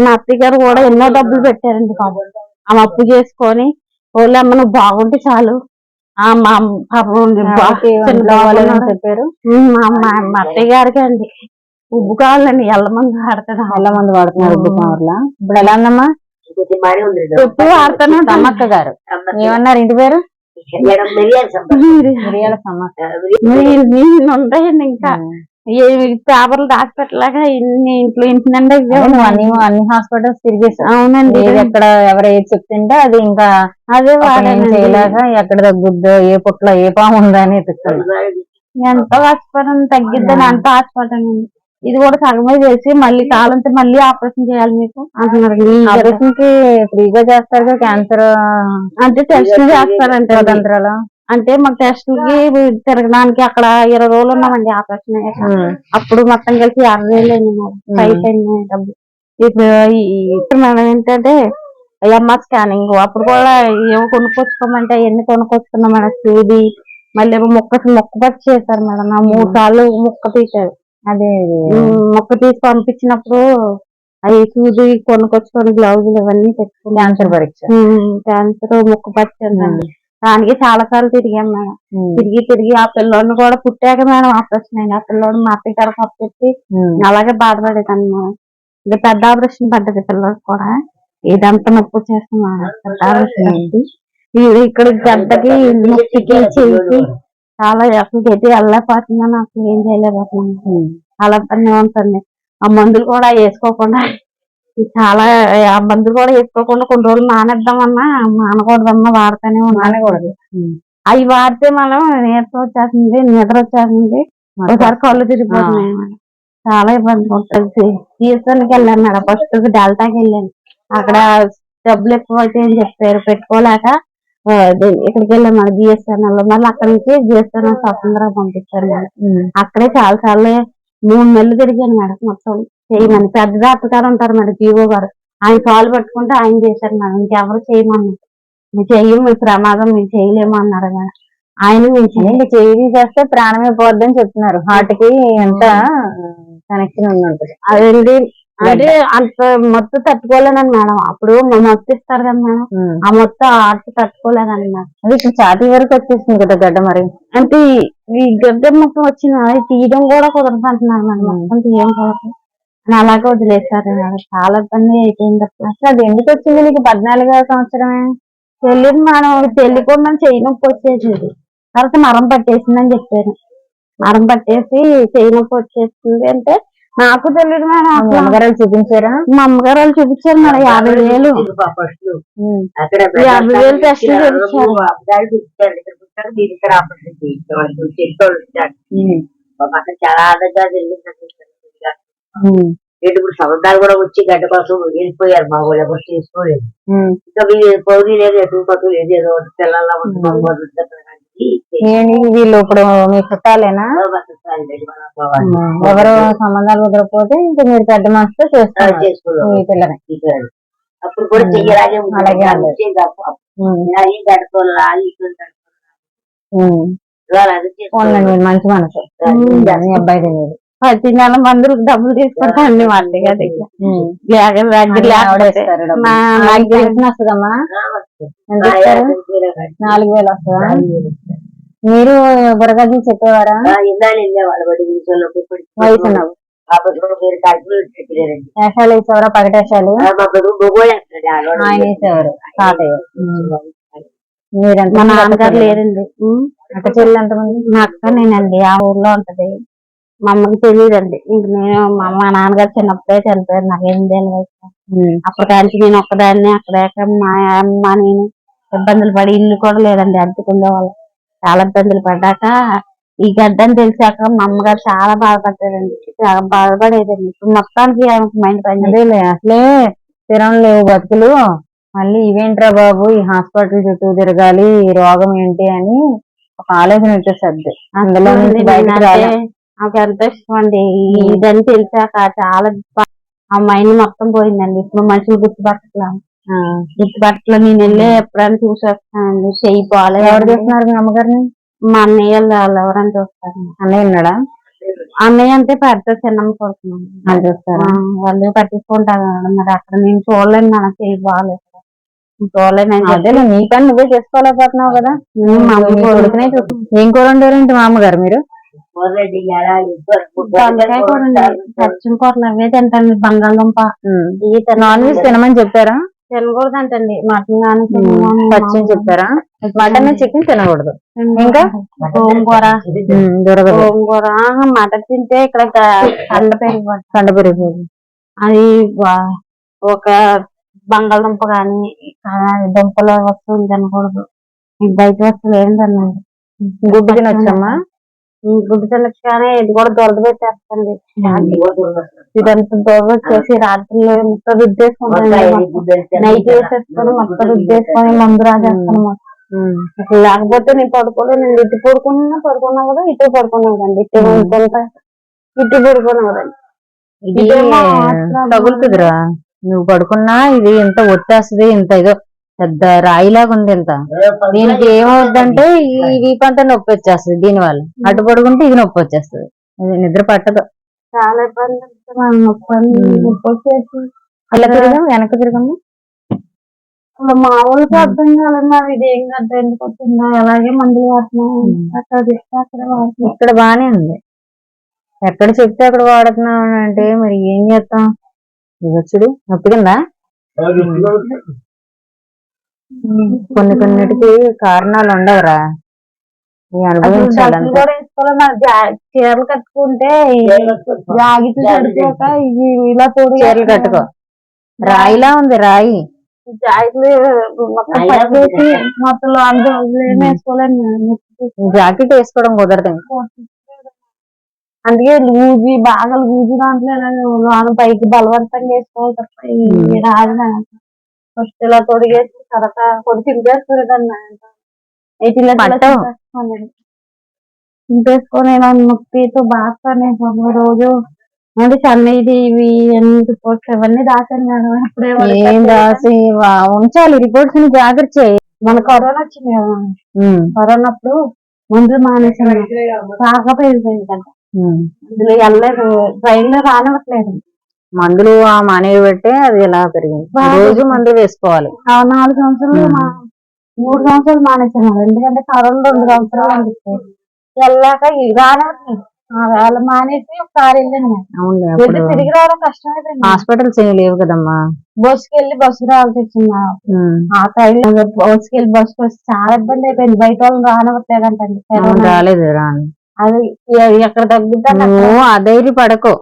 మా అత్తయ్య గారు కూడా ఎన్నో డబ్బులు పెట్టారండి బాబు. ఆమె అప్పు చేసుకొని వాళ్ళు అమ్మ నువ్వు బాగుంటే చాలు, చెప్పారు మా అత్తయ్య గారికి అండి ఉబ్బు కావాలండి, ఎల్లమంది వాడతాను. ఎల్లమంది వాడుతున్నారు ఉబ్బు కావాలా? ఇప్పుడు ఎలా ఉందమ్మా? ఎప్పుడు వాడతాను. సమ్మక్క గారు ఏమన్నారు ఇంటి పేరు? మిరియాల సమ్మక్క. ఉంటాయండి ఇంకా పేపర్లు దాచిపెట్టలాగా ఇంట్లో ఇంటి నిండా అన్ని హాస్పిటల్స్ తిరిగేసాం. అవునండి, ఎక్కడ ఎవరు ఏది చెప్తుంటే అది ఇంకా అదే చేయలేక ఎక్కడ తగ్గుద్దో, ఏ పుట్లో ఏ పాము ఉందా అని ఎంతో హాస్పిటల్ తగ్గిద్దని అంత హాస్పిటల్. ఇది కూడా సగమే చేసి మళ్ళీ కావాలంటే మళ్ళీ ఆపరేషన్ చేయాలి మీకు అంటున్నారు. ఆపరేషన్ కి ఫ్రీగా చేస్తారు కదా క్యాన్సర్ అంటే టెస్ట్ చేస్తారంటే స్వతంత్రాలు. అంటే మాకు టెస్టులకి తిరగడానికి అక్కడ 20 రోజులు ఉన్నామండి ఆపరేషన్. అప్పుడు మొత్తం కలిసి 60,000 అయిపోయింది డబ్బు. ఇప్పుడు మనం ఏంటంటే ఎంఆర్ స్కానింగ్ అప్పుడు కూడా ఏమో కొనుక్కొచ్చుకోమంటే ఎన్ని కొనుక్కొచ్చుకున్నాం మేడం. సూది మళ్ళీ ఏమో మొక్క పచ్చి చేశారు మేడం. 3 సార్లు మొక్క తీశారు. అదే మొక్క తీసి పంపించినప్పుడు అవి సూది కొనుక్కొచ్చుకొని గ్లౌజులు ఇవన్నీ తెచ్చుకుని క్యాన్సర్ పరీక్ష, క్యాన్సర్ మొక్క పచ్చి దానికి చాలా సార్లు తిరిగాం మేడం. తిరిగి ఆ పిల్లోడిని కూడా పుట్టాక మేడం ఆపరేషన్ అయింది. ఆ పిల్లోడు మా అత్తయ్య గారు పప్పెట్టి అలాగే బాధపడేదాన్ని మేడం. ఇది పెద్ద ఆపరేషన్ పడ్డది పిల్లలకు కూడా. ఇదంతా నొప్పి వచ్చేస్తుంది పెద్ద ఆపరేషన్ అయింది. ఇది ఇక్కడ గడ్డకి నొప్పికి చెయ్యికి చాలా అసలు గట్టి వెళ్ళలేకపోతుందని అసలు ఏం చేయలేకపోతున్నాను. చాలా ఇబ్బందిగా ఉంటుంది. ఆ మందులు కూడా వేసుకోకుండా చాలా ఆ మందులు కూడా వేసుకోకుండా కొన్ని రోజులు మానేద్దామన్నా మానకూడదన్నా వాడుతూనే మానకూడదు. అవి వాడితే మనం నీరసం వచ్చేస్తుంది, నిద్ర వచ్చేస్తుంది, ఒకసారి కళ్ళు తిరిగిపోతున్నాయి. చాలా ఇబ్బంది ఉంటుంది. తీర్థానికి వెళ్ళాను మేడం. ఫస్ట్ డెల్టాకి వెళ్ళాను. అక్కడ డబ్బులు ఎక్కువ అయితే అని చెప్పారు, పెట్టుకోలేక ఇక్కడికి వెళ్ళాను మేడం జిఎస్ఎన్ఎల్. మళ్ళీ అక్కడి నుంచి జిఎస్ఎన్ఎల్ స్వతంత్రంగా పంపించారు మేడం. అక్కడే చాలా సార్లు 3 నెలలు తిరిగాను మేడం. మొత్తం చేయమని పెద్ద డాక్టర్ గారు ఉంటారు మేడం, జీవో గారు. ఆయన కాలు పట్టుకుంటే ఆయన చేశారు మేడం. ఇంకెవరు చేయమన్నారు. మేము చెయ్యం, మీ ప్రమాదం మేము చేయలేము అన్నారు మేడం. ఆయన మేము చేయి చేస్తే ప్రాణమే పోద్దని చెప్తున్నారు. హార్ట్ కి ఎంత కనెక్షన్ ఉన్నట్టు అదేంటి అంటే అంత మొత్తం తట్టుకోలేనని మేడం. అప్పుడు మొత్తం ఇస్తారు కదా మేడం, ఆ మొత్తం ఆర్ట్ తట్టుకోలేదని మేడం. అది ఇప్పుడు ఛాతీ వరకు వచ్చేసింది కదా గడ్డ. మరి అంటే ఈ గడ్డ మొత్తం వచ్చిన తీయడం కూడా కుదరదు అంటున్నారు మేడం. మొత్తం తీయడం కుదరదు అని అలాగే వదిలేస్తారు మేడం. చాలా ఇబ్బంది అయిపోయింది. అసలు అది ఎందుకు వచ్చింది నీకు? 14వ సంవత్సరమే తెలియదు మేడం. తెలియకుండా చెయ్యి నొప్పి వచ్చేసింది. తర్వాత నరం పట్టేసిందని చెప్పారు. నరం పట్టేసి చెయ్యి నొప్పి వచ్చేసింది అంటే నాకు తెలియదు మేడం. అమ్మగారు చూపించారా? మా అమ్మగారు వాళ్ళు చూపించారు మేడం. 50,000 50,000 టెస్ట్ చాలా ఆనందంగా జరిగింది. ఇప్పుడు సంబంధాలు కూడా వచ్చి గడ్డ కోసం వెళ్ళిపోయారు. మా వాళ్ళు ఎవరు చేసుకోలేదు. ఇంకా పౌరి లేదు, ఎటు లేదు, ఏదో పిల్లల వీళ్ళు ఇప్పుడు మీ చుట్టాలేనా? ఎవరు సంబంధాలు కుదరకపోతే ఇంకా మీరు పెద్ద మనసుతో చేస్తారు మీ పిల్లని. అప్పుడు కూడా చెయ్యలాగే అలాగే మంచి మనసు మీ అబ్బాయి. ప్రతి నెల మందులకు డబ్బులు తీసుకుంటాండి మా అత్తయ్య దగ్గర. నాకు తెలిసిన వస్తుందమ్మా. 4,000 వస్తుందా? మీరు బుర్రగడ్డలు చెప్పేవారా? వయసు వేషాలు వేసేవారా? పగటేషాలు ఆయన వేసేవారు తాతయ్య. మీరంతా మా నాన్నగారు లేరండి. అక్క చెల్లి ఎంతమంది? మా అక్క నేనండి. ఆ ఊర్లో ఉంటది. మా అమ్మకి తెలియదండి. ఇంక నేను మా నాన్నగారు చిన్నప్పుడే చనిపోయారు. నాకు 8 ఏళ్ళ వయసు. అప్పటికాంచి నేను ఒక్కదాన్ని అక్కడ మా అమ్మ నేను ఇబ్బందులు పడి ఇల్లు కూడా లేదండి, అద్దెకుండే వాళ్ళు. చాలా ఇబ్బందులు పడ్డాక ఈ గడ్డని తెలిసాక మా అమ్మగారు చాలా బాధపడ్డారండి. చాలా బాధపడేదండి. ఇప్పుడు మొత్తానికి మైండ్ పని అసలే స్థిరం లేవు బతుకులు. మళ్ళీ ఇవేంట్రా బాబు ఈ హాస్పిటల్ చుట్టూ తిరగాలి, ఈ రోగం ఏంటి అని ఒక ఆలోచన వచ్చేసద్ది. అందులో నాకు ఎంత ఇష్టం అండి. ఇదని తెలిసాక చాలా ఆ మైండ్ మొత్తం పోయిందండి. ఇప్పుడు మనుషులు గుర్తుపట్టలో నేను వెళ్ళి ఎప్పుడైనా చూసి వస్తానండి. చెయ్యి పోలేదు. ఎవరు చూస్తున్నారు మీ అమ్మగారిని? మా అన్నయ్య వాళ్ళు ఎవరైనా చూస్తారు. అన్నయ్య ఉన్నాడా? అన్నయ్య అంటే పెద్ద చిన్నమ్మ కొడుతున్నాను చూస్తారా? వాళ్ళు పట్టించుకుంటారు. మరి అక్కడ నేను చూడలేను. నా చెయ్యి బాగాలేదు, చూడలేను. అదే నీ పని నువ్వే చేసుకోలేకపోతున్నావు కదా. మా అమ్మ కొడుకునే చూస్తాం. ఏం కూర వండారంటే మా అమ్మగారు? మీరు పచ్చిమ కూరలు అవే తింటాను. బంగాళదుంప నాన్ వెజ్ తినమని చెప్పారా? తినకూడదు అంటండి. మటన్ కానీ పచ్చిమి చెప్పారా? మటన్ చికెన్ తినకూడదు. ఇంకా గోంగూర గోంగూర మటన్ తింటే ఇక్కడ కండ పెరిగిపోతుంది. అది ఒక బంగాళదుంప కానీ దుంపల వస్తువులు తినకూడదు. బయట వస్తువులు ఏం తినండి. గుడ్డు తినొచ్చమ్మా? గుడ్డు తినొచ్చు కానీ ఇది కూడా దొరద పెట్టేస్తుంది. ఇదంతా దొరద వచ్చేసి రాత్రులు మొత్తం రుద్దేసుకుంటాను. నైట్ వేసేసుకొని మొత్తం రుద్దేసుకొని మందు రాజేస్తాను. లేకపోతే నేను పడుకోలేదు. ఇటు పడుకున్నా కదా, ఇటు పడుకున్నా కదండి. ఇటు పడుకుంటా ఇటు పడుకున్నా కదండి. ఇది తగులుతుందిరా. నువ్వు పడుకున్నా ఇది ఎంత ఒత్తేస్తుంది. ఇంత ఏదో పెద్ద రాయిలాగా ఉంది. ఎంత దీనికి ఏమవుద్దంటే ఈ వీపంతా నొప్పి వచ్చేస్తుంది దీనివల్ల. అటు పడుకుంటే ఇది నొప్పి వచ్చేస్తుంది. నిద్ర పట్టదు. చాలా ఇబ్బంది. నొప్పి వచ్చేసి అలా తిరగం, వెనక్కి తిరగము. మామూలుగా అర్థం కాలేదు. ఇదేం గడ్డ ఎందుకు వచ్చిందో. అలాగే మందులు వాడుతున్నాం. అక్కడ చెప్తే అక్కడ వాడుతున్నాం. ఇక్కడ బానే ఉంది. ఎక్కడ చెప్తే అక్కడ వాడుతున్నాం అంటే మరి ఏం చేస్తాం? చూడు నొప్పికిందా కొన్నిటికి కారణాలు ఉండవురా అనుభవించాలి డ్రెస్సులు కూడా వేసుకోవాలి మరి చీరలు కట్టుకుంటే జాకెట్లు కట్టుకోక ఇలా తోడు చీరలు కట్టుకో రాయిలా ఉంది రాయి జాకెట్లు మొత్తం పట్టేసి మొత్తం లాంగ్ ఏం వేసుకోలేను జాకెట్ వేసుకోవడం కుదరదు అందుకే లూజీ బాగా లూజీ దాంట్లో లోన పైకి బలవంతంగా వేసుకోవాలి తప్ప ఇది రాదు ఫస్ట్ ఇలా తొడిగేసి తర్వాత కొద్ది చింపేసుకునేదాన్ని చింపేసుకొని ఇలా నొప్పితో బాగా రోజు అంటే సన్నది ఇవి అన్ని రిపోర్ట్స్ అవన్నీ దాచాను మేడం అప్పుడే ఏం రాసి ఉంచాలి రిపోర్ట్స్ ని జాగ్రత్త చేయి మన కరోనా వచ్చింది కదా కరోనా అప్పుడు మందులు మానేసాను బాగా పెరిగిపోయింది కదా అందులో వెళ్ళలేదు ట్రైన్ లో రానివ్వట్లేదు మందులు ఆ మానేవి పెట్టే అది ఎలా పెరిగింది రోజు మందులు వేసుకోవాలి 4 సంవత్సరాలు 3 సంవత్సరాలు మానేసాను ఎందుకంటే కరోనా 2 సంవత్సరాలు అనిపిస్తాయి వెళ్ళాక రానివ్వట్లేదు వాళ్ళు మానేసి ఒకసారి వెళ్ళాను తిరిగి రావడం కష్టమైపోయింది హాస్పిటల్స్ ఏమి లేవు కదమ్మా బస్సుకి వెళ్ళి బస్సు రావాల్సి వచ్చింది ఆ టైం బస్సుకి వెళ్ళి బస్సుకి వస్తే చాలా ఇబ్బంది అయిపోయింది బయట వాళ్ళు రానివ్వట్లేదంటండి రాలేదు అది ఎక్కడ తగ్గుద్దా నువ్వు అధైర్యపడకో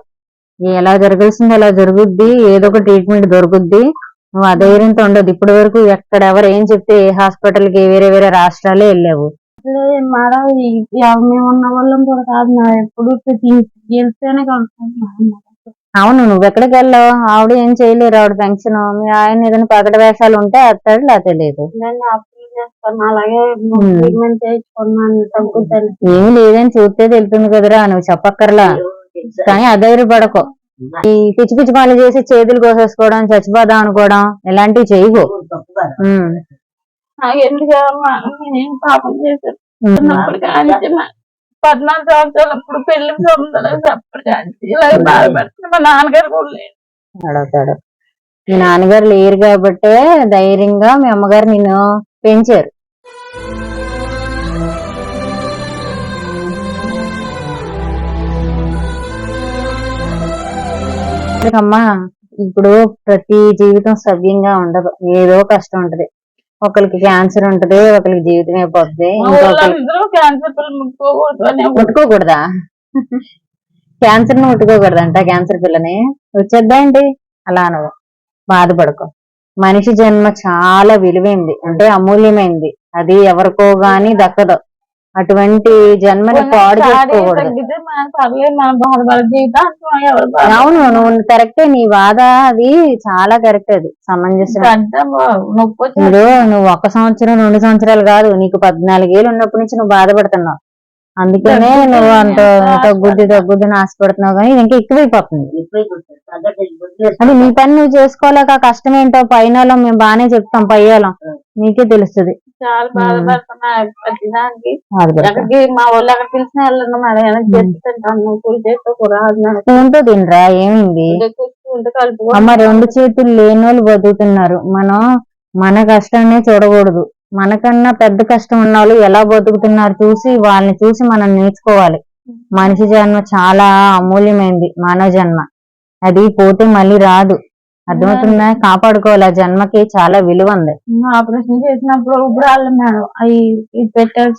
ఎలా జరగాల్సింది అలా జరుగుద్ది ఏదో ఒక ట్రీట్మెంట్ దొరుకుద్ది నువ్వు అధైర్యంతో ఉండదు ఇప్పటి వరకు ఎక్కడెవరు ఏం చెప్తే ఏ హాస్పిటల్ కి వేరే వేరే రాష్ట్రాలే వెళ్ళావు మేడం మేము ఉన్న వాళ్ళం కూడా కాదు ఎప్పుడు గెలిస్తేనే కలుగుతాం అవును నువ్వు ఎక్కడికి వెళ్ళావు ఆవిడ ఏం చేయలేరు ఆవిడ పెన్షన్ మీ ఆయన ఏదైనా పగట వేషాలు ఉంటే అత్తాడు లేకపోతే లేదు అలాగే ట్రీట్మెంట్ చేయించుకున్నాను తగ్గుతాను ఏమి లేదని చూస్తే తెలుస్తుంది కదరా నువ్వు చెప్పక్కర్లా కానీ అధైర్యపడకో ఈ పిచ్చి పిచ్చి పనులు చేసి చేతులు కోసేసుకోవడం చచ్చిపోదాం అనుకోవడం ఇలాంటివి చేయకు నేనేం పాపం చేశాను 14 సంవత్సరాలు అప్పుడు పెళ్లి ఇలా బాధపడుతున్నా మా నాన్నగారు కూడా అడవుతాడు మీ నాన్నగారు లేరు కాబట్టే ధైర్యంగా మీ అమ్మగారు నిన్ను పెంచారు అమ్మా ఇప్పుడు ప్రతి జీవితం సవ్యంగా ఉండదు ఏదో కష్టం ఉంటది ఒకరికి క్యాన్సర్ ఉంటది ఒకరికి జీవితం అయిపోద్ది ముట్టుకోకూడదా క్యాన్సర్ ని ముట్టుకోకూడదంట క్యాన్సర్ పిల్లని వచ్చేద్దా ఏంటి అలా అనవు బాధపడుకో మనిషి జన్మ చాలా విలువైంది అంటే అమూల్యమైంది అది ఎవరికో గాని దక్కదు అటువంటి జన్మని పాడు చేసుకోకూడదు అవును నువ్వు కరెక్టే నీ బాధ అది చాలా కరెక్ట్ అది సమంజసం నువ్వు 1 సంవత్సరం 2 సంవత్సరాలు కాదు నీకు 14 ఏళ్ళు ఉన్నప్పటి నుంచి నువ్వు బాధపడుతున్నావు అందుకనే నువ్వు అంత తగ్గుద్ది ఆశపడుతున్నావు కానీ ఇంకా ఎక్కువైపోతుంది అది నీ పని నువ్వు చేసుకోలేక కష్టం ఏంటో పైన మేము బాగానే చెప్తాం పయ్యాలం నీకే తెలుస్తుంది చాలా బాధపడుతున్నా ప్రతిదానికి ఎక్కడికి మా వాళ్ళు ఎక్కడ పిలిచినా వెళ్ళను మేడం స్పూన్తో తినరా ఏమైంది అమ్మ 2 చేతులు లేని వాళ్ళు బతుకుతున్నారు మనం మన కష్టాన్ని చూడకూడదు మనకన్నా పెద్ద కష్టం ఉన్న వాళ్ళు ఎలా బతుకుతున్నారు చూసి వాళ్ళని చూసి మనం నేర్చుకోవాలి మనిషి జన్మ చాలా అమూల్యమైంది మానవ జన్మ అది పోతే మళ్ళీ రాదు అర్థమవుతుందా కాపాడుకోవాలి ఆ జన్మకి చాలా విలువ ఉంది ఆపరేషన్ చేసినప్పుడు మేడం అవి పెట్టారు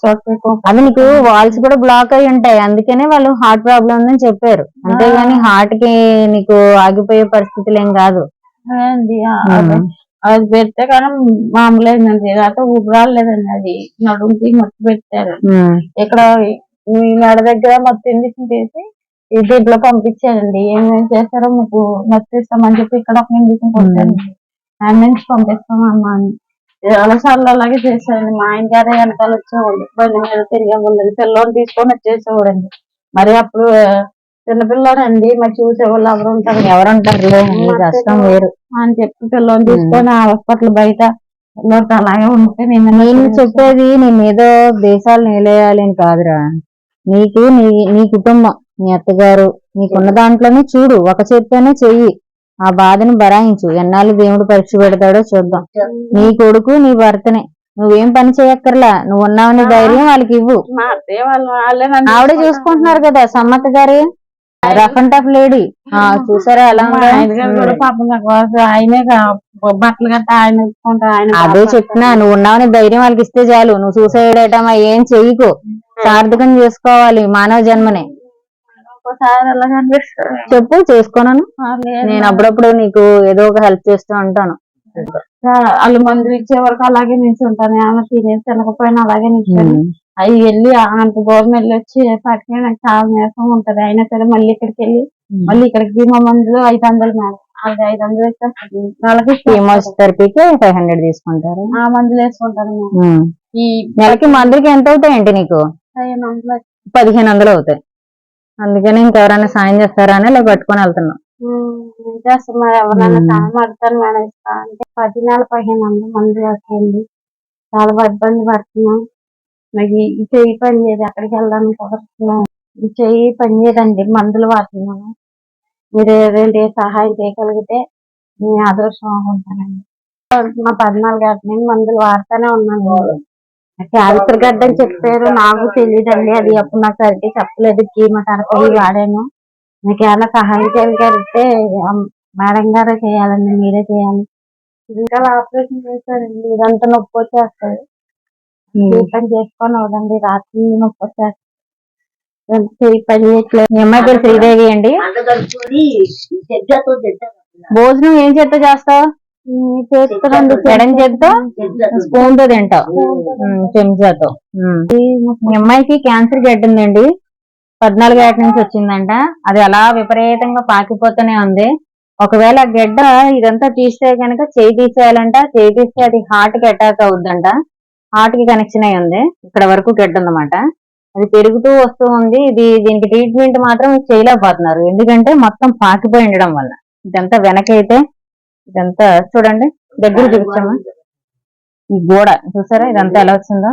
అవి నీకు వాల్స్ కూడా బ్లాక్ అయి ఉంటాయి అందుకనే వాళ్ళు హార్ట్ ప్రాబ్లం ఉందని చెప్పారు అంతేగాని హార్ట్ కి నీకు ఆగిపోయే పరిస్థితులు ఏం కాదు అది పెడితే కానీ మామూలు అయిందండి అయితే ఊపిరాలు లేదండి అది నడుముకి మొత్తం పెట్టారు ఇక్కడ ఈ మెడ దగ్గర మొత్తం ఇంజక్షన్ చేసి ఈ దీంట్లో పంపించారండి ఏమేమి చేస్తారో మీకు నచ్చిస్తామని చెప్పి ఇక్కడ ఒక ఇంజక్షన్ కొట్టారు అంబులెన్స్ పంపిస్తామమ్మా అని చాలాసార్లు అలాగే చేశారండి మా ఆయన గారే వెనకాల వచ్చేవాళ్ళు బండి మీద తిరిగేవాళ్ళు పిల్లల్ని తీసుకొని వచ్చేసేవాడండి మరి అప్పుడు చిన్నపిల్లడండి మరి చూసేవాళ్ళు ఎవరుంటారు కష్టం వేరు అని చెప్పి పిల్లల్ని తీసుకొని ఆ హాస్పిటల్ బయట అలాగే ఉంటే నేను చెప్పేది నేను ఏదో దేశాలు నిలయాలి అని కాదురా నీకు నీ కుటుంబం నీ అత్తగారు నీకున్న దాంట్లోనే చూడు ఒక చేత్తోనే చెయ్యి ఆ బాధను భరాయించు ఎన్నాళ్ళు దేవుడు పరీక్ష పెడతాడో చూద్దాం నీ కొడుకు నీ భర్తనే నువ్వేం పని చేయక్కర్లా నువ్వు ఉన్నావని ధైర్యం వాళ్ళకి ఇవ్వు ఆవిడే చూసుకుంటున్నారు కదా సమ్మత్త గారు రఫ్ అండ్ టఫ్ లేడీ చూసారా ఎలా ఉందో ఆయన గారు కూడా పాపం నాకు ఆయనే బట్టలు గట్టా ఆయన ఇచ్చుకుంటారు. ఆయన అదే చెప్తున్నా, నువ్వు ఉన్నావని ధైర్యం వాళ్ళకి ఇస్తే చాలు. నువ్వు సూసైడ్ ఐటమా ఏం చెయ్యకు, సార్థకం చేసుకోవాలి మానవ జన్మని. ఒక్కోసారి ఎలా కనిపిస్తుంది చెప్పు, చేసుకోనను. నేను అప్పుడప్పుడు నీకు ఏదో ఒక హెల్ప్ చేస్తూ ఉంటాను. వాళ్ళు మందులు ఇచ్చే వరకు అలాగే నిల్చుంటాను. ఏమైనా తినేసి తినకపోయినా అలాగే నిల్చొని అవి వెళ్ళి అంత దూరం వెళ్ళి వచ్చి పట్టుకుని నాకు చాలా నీరసం ఉంటది. అయినా సరే మళ్ళీ ఇక్కడికి వెళ్ళి మళ్ళీ ఇక్కడికి మా మందులు 500 మేడం, అది 500 ఇస్తారు. వాళ్ళకి కీమోథెరపీకి 500 తీసుకుంటారు. ఆ మందులు వేసుకుంటాను. ఈ నెలకి మందులకి ఎంత అవుతాయండి నీకు? 1500 అవుతాయి. అందుకని ఇంకెవరైనా సాయం చేస్తారా అని ఇలా పట్టుకొని వెళ్తున్నాం. చేస్తాం మరి, ఎవరైనా సాయం పడతాను మేడం ఇస్తా అంటే 10 నెలలు 1500 మంది వస్తుంది. చాలా ఇబ్బంది పడుతున్నాం. నాకు ఈ చెయ్యి పని చేయదు, ఎక్కడికి వెళ్ళడానికి కుదరట్లేదు. ఈ చెయ్యి పని చేయదండి, మందులు వాడుతున్నాను. మీరు ఏదంటే సహాయం చేయగలిగితే మీ అదృష్టం అనుకుంటానండి. మా 14 గంటల నుంచి మందులు వాడుతూనే ఉన్నాను. క్యాన్సర్ గడ్డ అని చెప్పారు, నాకు తెలియదండి. అది అప్పుడు నాకు సరిగ్గా చెప్పలేదు. కీమోథెరపీ వాడాను. మీకు ఏమైనా సహాయం చేయగలిగితే మేడం గారే చేయాలండి, మీరే చేయాలి. ఇంకా ఆపరేషన్ చేశారండి, ఇదంతా నొప్పి వచ్చేస్తుంది. పని చేసుకొని అవదండి, రాత్రి నొప్పి వచ్చేస్తుంది, పని చేయట్లేదు. మీ అమ్మాయి పేరు శ్రీదేవి అండి. భోజనం ఏం చేత్తో చేస్తావు? చేస్తారండి, ఎడం చేత్తో స్పూన్ తో తింటావు, చెంచాతో. మీ అమ్మాయికి క్యాన్సర్ గడ్డ ఉందండి, 14 ఏట నుంచి వచ్చిందంట. అది అలా విపరీతంగా పాకిపోతూనే ఉంది. ఒకవేళ గడ్డ ఇదంతా తీస్తే కనుక చేయి తీసేయాలంట. చేయి తీస్తే అది హార్ట్ కి అటాక్ అవుద్దంట. హార్ట్ కి కనెక్షన్ అయి ఉంది, ఇక్కడ వరకు గడ్డ ఉందన్నమాట. అది పెరుగుతూ వస్తూ ఉంది. దీనికి ట్రీట్మెంట్ మాత్రం చేయలేకపోతున్నారు, ఎందుకంటే మొత్తం పాకిపోయి ఉండడం వల్ల. ఇదంతా వెనకైతే ఇదంతా చూడండి, దగ్గర చూపించమ్మా. ఈ గోడ చూసారా, ఇదంతా ఎలా వచ్చిందో.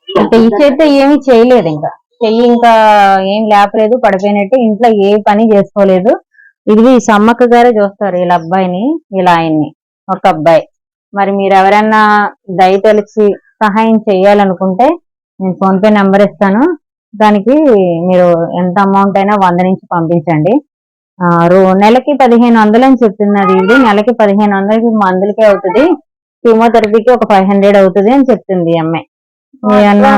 ఇంకా ఈ చేతితో ఏమీ చేయలేదు, ఇంకా చెయ్యి ఇంకా ఏం లేపలేదు, పడిపోయినట్టు. ఇంట్లో ఏ పని చేసుకోలేదు. ఇది సమ్మక్క గారే చూస్తారు వీళ్ళ అబ్బాయిని, వీళ్ళ ఆయన్ని, ఒక అబ్బాయి. మరి మీరు ఎవరైనా దయ తెలిసి సహాయం చేయాలనుకుంటే నేను ఫోన్ పే నెంబర్ ఇస్తాను. దానికి మీరు ఎంత అమౌంట్ అయినా 100 నుంచి పంపించండి. నెలకి 1500 అని చెప్తుంది. అది ఇది నెలకి 1500 మందులకే అవుతుంది, కీమోథెరపీకి ఒక 500 అవుతుంది అని చెప్తుంది ఈ అమ్మాయి. ఏమన్నా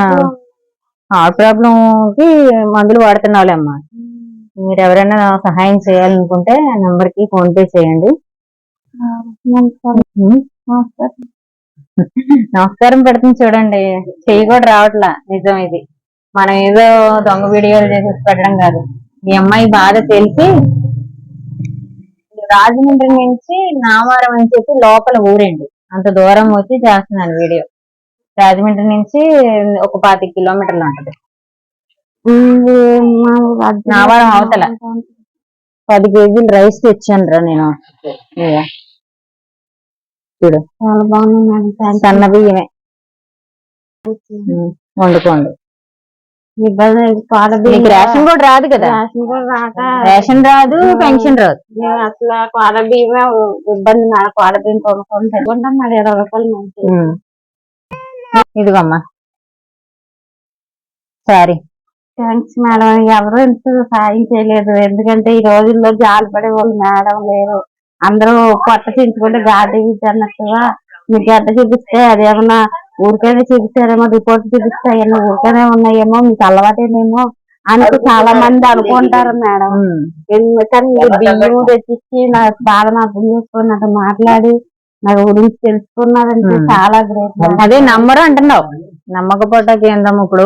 హార్ట్ ప్రాబ్లం కి మందులు వాడుతున్నావులే అమ్మా. మీరు ఎవరైనా సహాయం చేయాలనుకుంటే నెంబర్ కి ఫోన్ పే చేయండి. నమస్కారం పెడుతుంది చూడండి, చెయ్యి కూడా రావట్లా. నిజం ఇది, మనం ఏదో దొంగ వీడియోలు చేసి పెట్టడం కాదు. ఈ అమ్మాయి బాధ తెలిసి రాజమండ్రి నుంచి నామారం అని చెప్పి లోపల ఊరండి, అంత దూరం వచ్చి చేస్తున్నాను వీడియో. రాజమండ్రి నుంచి ఒక 25 కిలోమీటర్లు ఉంటది. నావారం అవతల 10 కేజీలు రైస్ తెచ్చాను రా నేను. చూడు, చాలా బాగుంది. సన్న బియ్యమే వండుకోండి. మీకు రేషన్ కూడా రాదు కదా, రేషన్ రాదు, పెన్షన్ రాదు. అసలు కోడ బియ్యమే ఇబ్బంది. కోడ బియ్యం కొనుక్కుంటాం మరి 20 రూపాయలు. ఇదిగమ్మా సారీ. Thanks madam. ఎవరు ఎంత సాయం చేయలేదు, ఎందుకంటే ఈ రోజుల్లో జాలి పడే వాళ్ళు మేడం లేరు. అందరూ కొత్త చించుకుంటే గాడి అన్నట్టుగా మీకు గడ్డ చూపిస్తే అదేమన్నా ఊరికైనా చూపిస్తారేమో, రిపోర్ట్ చూపిస్తే ఏమన్నా ఊరికైనా ఉన్నాయేమో, మీకు అలవాటేనేమో అని చాలా మంది అనుకుంటారు మేడం. ఎందుకని బియ్యం తెచ్చిచ్చి నా బాధ అర్థం చేసుకుని నాతో మాట్లాడి నా గురించి తెలుసుకున్నారంటే చాలా గ్రేట్. అదే నమ్మరు అంటున్నావు, నమ్మకపోవటానికి ఏందమ్మ. ఇప్పుడు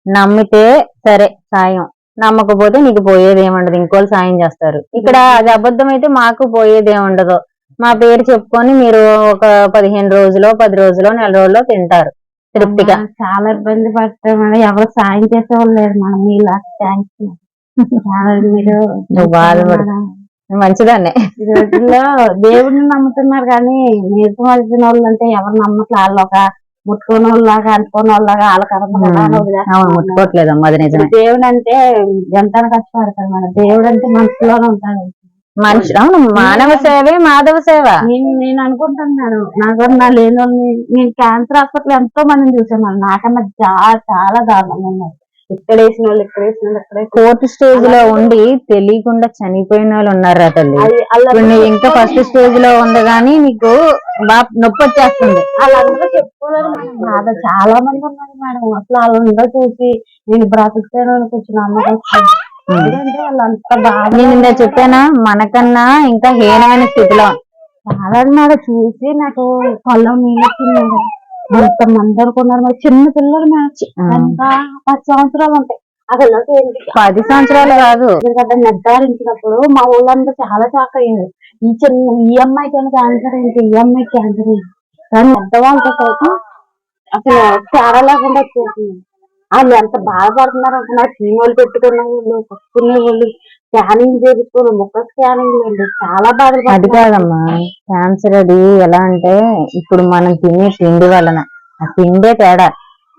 నమ్మితే సరే సాయం, నమ్మకపోతే నీకు పోయేది ఏముండదు, ఇంకోళ్ళు సాయం చేస్తారు. ఇక్కడ అది అబద్ధం అయితే మాకు పోయేది ఏముండదు. మా పేరు చెప్పుకొని మీరు ఒక 15 రోజులో 10 రోజులో నెల రోజుల్లో తింటారు తృప్తిగా. చాలా ఇబ్బంది పడతారు మేడం, ఎవరు సాయం చేసేవాళ్ళు లేరు మేడం. మీలా థ్యాంక్స్. నువ్వు బాధపడు, మంచిదాన్నే. ఈ రోజుల్లో దేవుడిని నమ్ముతున్నారు కానీ నీరు మరిచిన వాళ్ళు అంటే ఎవరు నమ్మట్లే. వాళ్ళు ఒక ముట్టుకునే వాళ్ళలాగా అనుకునే వాళ్ళలాగా వాళ్ళ ముట్టుకోవట్లేదమ్మా, అది నిజమే. దేవుడు అంటే ఎంత కష్టపడతారు మేడం. దేవుడు అంటే మనసులోనే ఉంటాడు. మనిషి మానవ సేవే మాధవ సేవ. నేను అనుకుంటాను మేడం, నాకన్నా లేని నేను క్యాన్సర్ హాస్పిటల్ ఎంతో మందిని చూసాను మేడం. నాకన్నా చాలా దారుణంగా ఉన్నారు. ఇక్కడ వేసిన వాళ్ళు ఇక్కడ వేసిన వాళ్ళు ఇక్కడే ఫోర్త్ స్టేజ్ లో ఉండి తెలియకుండా చనిపోయిన వాళ్ళు ఉన్నారు తల్లి. అలా ఇప్పుడు నువ్వు ఇంకా ఫస్ట్ స్టేజ్ లో ఉంది కానీ నీకు బాగా నొప్పి వచ్చేస్తుంది. వాళ్ళందరూ చెప్పుకోలేరు మేడం. బాధ చాలా మంది ఉన్నారు మేడం. అసలు వాళ్ళందరూ చూసి నేను బ్రతుకుతాను కొంచెం నమ్మకం. ఎందుకంటే వాళ్ళంత బాధ నేను ఇందా చెప్పానా మనకన్నా ఇంకా హీనమైన స్థితిలో చాలా మేడం. చూసి నాకు పొలం నీళ్ళొచ్చింది. అంత మంది అనుకున్నారు మరి చిన్న పిల్లలు మ్యాచ్ ఎంత 10 సంవత్సరాలు ఉంటాయి ఆ పిల్లలకి. ఏంటి 10 సంవత్సరాలు కాదు ఎందుకంటే నిర్ధారించినప్పుడు మా ఊళ్ళందరూ చాలా షాక్ అయ్యారు. ఈ అమ్మాయికి క్యాన్సర్ ఏంటి, ఈ అమ్మాయికి క్యాన్సర్ ఏంటి. కానీ పెద్దవాళ్ళతో సైతం అసలు తేడా లేకుండా వచ్చేసింది. వాళ్ళు ఎంత బాధపడుతున్నారు అంటున్నారు. చీమలు పెట్టుకునే వాళ్ళు, పట్టుకునే వాళ్ళు, స్కానింగ్ చేయించుకోవాలి, ముఖ స్కానింగ్ అండి. చాలా అది బాధపడుతున్నారు. కాదమ్మా. క్యాన్సర్ అది ఎలా అంటే ఇప్పుడు మనం తినే తిండి వలన ఆ తిండే తేడా.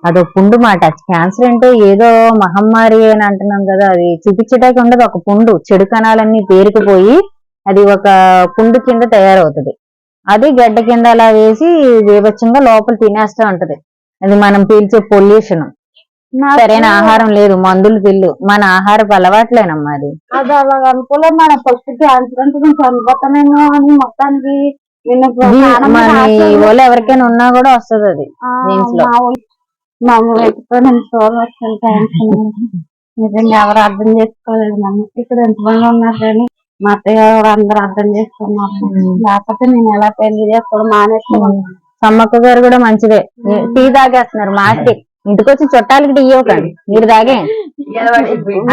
అదో పుండు మాట. క్యాన్సర్ అంటే ఏదో మహమ్మారి అని అంటున్నాం కదా, అది చూపించడానికి ఉండదు. ఒక పుండు, చెడు కణాలన్నీ పేరుకుపోయి అది ఒక పుండు కింద తయారవుతుంది. అది గడ్డ కింద అలా వేసి బీభత్సంగా లోపల తినేస్తా ఉంటది. అది మనం పీల్చే పొల్యూషన్. సరైన ఆహారం లేదు, మందులు తిల్లు, మన ఆహారపు అలవాట్లేనమ్మా అది. అది అలాగ అనుకోలేదు మేడం. ఫస్ట్ క్యాన్సర్ అంటే నేను చనిపోతానేమో అని మొత్తానికి మన వాళ్ళు ఎవరికైనా ఉన్నా కూడా వస్తుంది అది జీన్స్ లో. మా వైపుతో నేను చూడవచ్చు వచ్చాను క్యాన్సర్. నిజంగా ఎవరు అర్థం చేసుకోలేదు నన్ను. ఇక్కడ ఎంతమంది ఉన్నారు కానీ మా అత్తయ్య గారు అందరూ అర్థం చేసుకున్నారు. లేకపోతే నేను ఎలా పెళ్లి చేసుకోవడం మానేసుకోవాలి. సమ్మక్క గారు కూడా మంచిదే, టీ తాగేస్తున్నారు. మాకి ఇంటికి వచ్చి చుట్టాలకి టీ ఇవ్వకండి, మీరు తాగేయండి.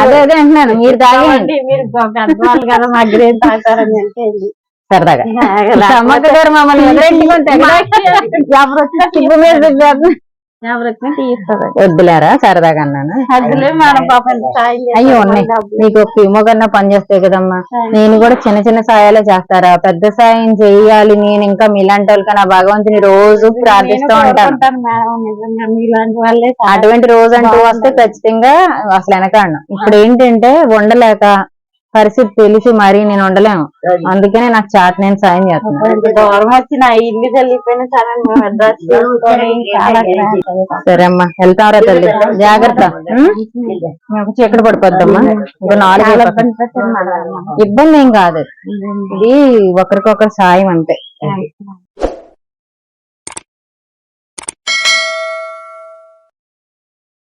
అదే అదే అంటున్నాను, మీరు తాగేయండి. మీరు పెద్దవాళ్ళు కదా మా గ్రేట్ తాగుతారని అంటే సరదాగా సమ్మక్క గారు మమ్మల్ని ఎవరు వచ్చినా ఎవరు వచ్చినా టీ ఇస్తారు. వద్దులేరా సరదాగా అన్నాను. అసలే మన పాపం సాయం అయ్యో ఉన్నాయి నీకు ఏమో కన్నా పని చేస్తాయి కదమ్మా. నేను కూడా చిన్న చిన్న సాయాలే చేస్తారా, పెద్ద సాయం చెయ్యాలి నేను ఇంకా మీలాంటి వాళ్ళకి నా భగవంతుని రోజు ప్రార్థిస్తూ ఉంటాను. మేడం నిజంగా మీలాంటి వాళ్ళే. అటువంటి రోజు అంటూ వస్తే ఖచ్చితంగా అసలు వెనకాడను. ఇప్పుడు ఏంటంటే ఉండలేక పరిస్థితి తెలిసి మరీ నేను ఉండలేము. అందుకనే నాకు చాట్ నేను సాయం చేస్తున్నాను. దూరం వచ్చిన ఇల్లు చల్లిపోయినా సరే అమ్మా వెళ్తాంరా తల్లి, జాగ్రత్త. చీకటి పడిపోద్దమ్మా. ఇంకా 4 ఇబ్బంది ఏం కాదు, ఇది ఒకరికొకరు సాయం అంతే.